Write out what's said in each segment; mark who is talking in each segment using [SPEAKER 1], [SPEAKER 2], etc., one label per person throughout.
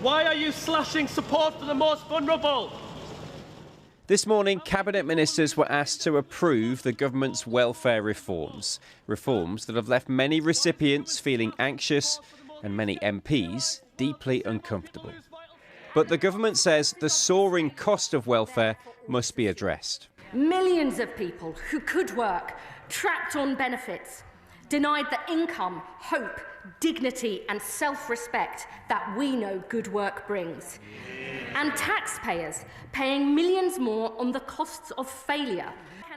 [SPEAKER 1] Why are you slashing support for the most vulnerable?
[SPEAKER 2] This morning, Cabinet Ministers were asked to approve the government's welfare reforms. Reforms that have left many recipients feeling anxious and many MPs deeply uncomfortable. But the government says the soaring cost of welfare must be addressed.
[SPEAKER 3] Millions of people who could work, trapped on benefits, denied the income, hope, dignity and self-respect that we know good work brings. And taxpayers paying millions more on the costs of failure.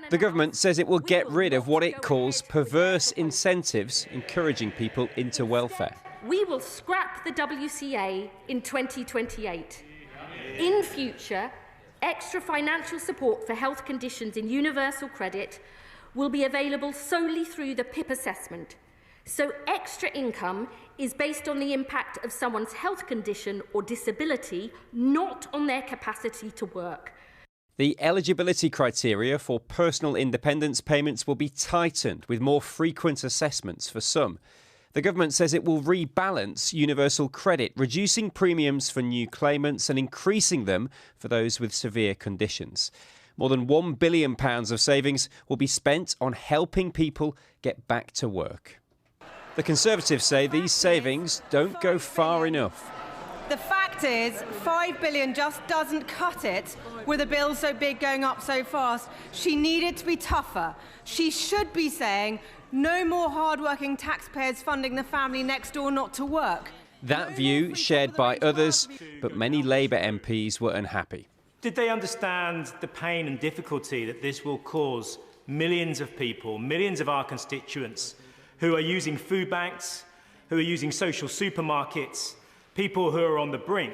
[SPEAKER 2] The government says it will get rid of what it calls perverse incentives encouraging people into welfare.
[SPEAKER 3] We will scrap the WCA in 2028. In future, extra financial support for health conditions in Universal Credit will be available solely through the PIP assessment. So extra income is based on the impact of someone's health condition or disability, not on their capacity to work.
[SPEAKER 2] The eligibility criteria for personal independence payments will be tightened with more frequent assessments for some. The government says it will rebalance universal credit, reducing premiums for new claimants and increasing them for those with severe conditions. More than £1 billion of savings will be spent on helping people get back to work. The Conservatives say these savings don't go far enough.
[SPEAKER 4] The fact is, £5 billion just doesn't cut it with a bill so big going up so fast. She needed to be tougher. She should be saying no more hard-working taxpayers funding the family next door not to work.
[SPEAKER 2] That view shared by others, but many Labour MPs were unhappy.
[SPEAKER 5] Did they understand the pain and difficulty that this will cause millions of people, millions of our constituents, who are using food banks, who are using social supermarkets, people who are on the brink?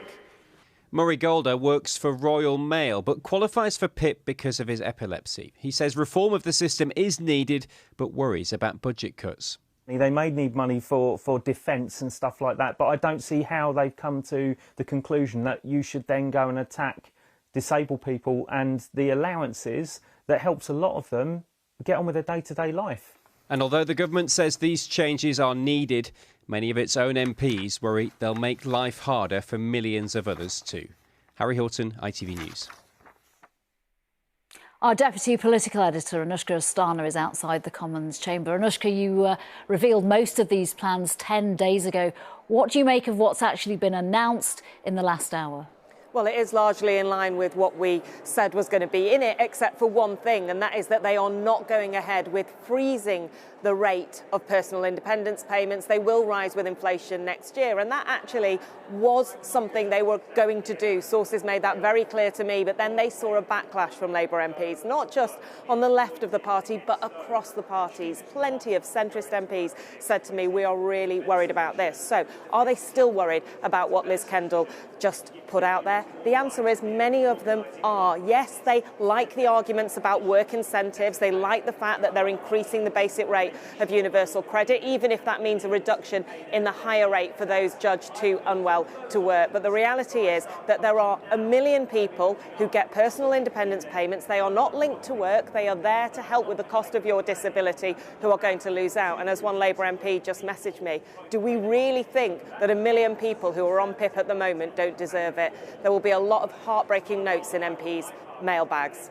[SPEAKER 2] Murray Golder works for Royal Mail but qualifies for PIP because of his epilepsy. He says reform of the system is needed but worries about budget cuts.
[SPEAKER 6] They may need money for defence and stuff like that, but I don't see how they've come to the conclusion that you should then go and attack disabled people and the allowances that helps a lot of them get on with their day-to-day life.
[SPEAKER 2] And although the government says these changes are needed, many of its own MPs worry they'll make life harder for millions of others too. Harry Horton, ITV News.
[SPEAKER 7] Our deputy political editor, Anushka Astana, is outside the Commons chamber. Anushka, you revealed most of these plans 10 days ago. What do you make of what's actually been announced in the last hour?
[SPEAKER 8] Well, it is largely in line with what we said was going to be in it, except for one thing, and that is that they are not going ahead with freezing the rate of personal independence payments. They will rise with inflation next year, and that actually was something they were going to do. Sources made that very clear to me, but then they saw a backlash from Labour MPs, not just on the left of the party, but across the parties. Plenty of centrist MPs said to me, we are really worried about this. So are they still worried about what Ms Kendall just put out there? The answer is many of them are. Yes, they like the arguments about work incentives. They like the fact that they're increasing the basic rate of universal credit, even if that means a reduction in the higher rate for those judged too unwell to work. But the reality is that there are 1 million people who get personal independence payments. They are not linked to work. They are there to help with the cost of your disability, who are going to lose out. And as one Labour MP just messaged me, do we really think that 1 million people who are on PIP at the moment don't deserve it? There will be a lot of heartbreaking notes in MPs' mailbags.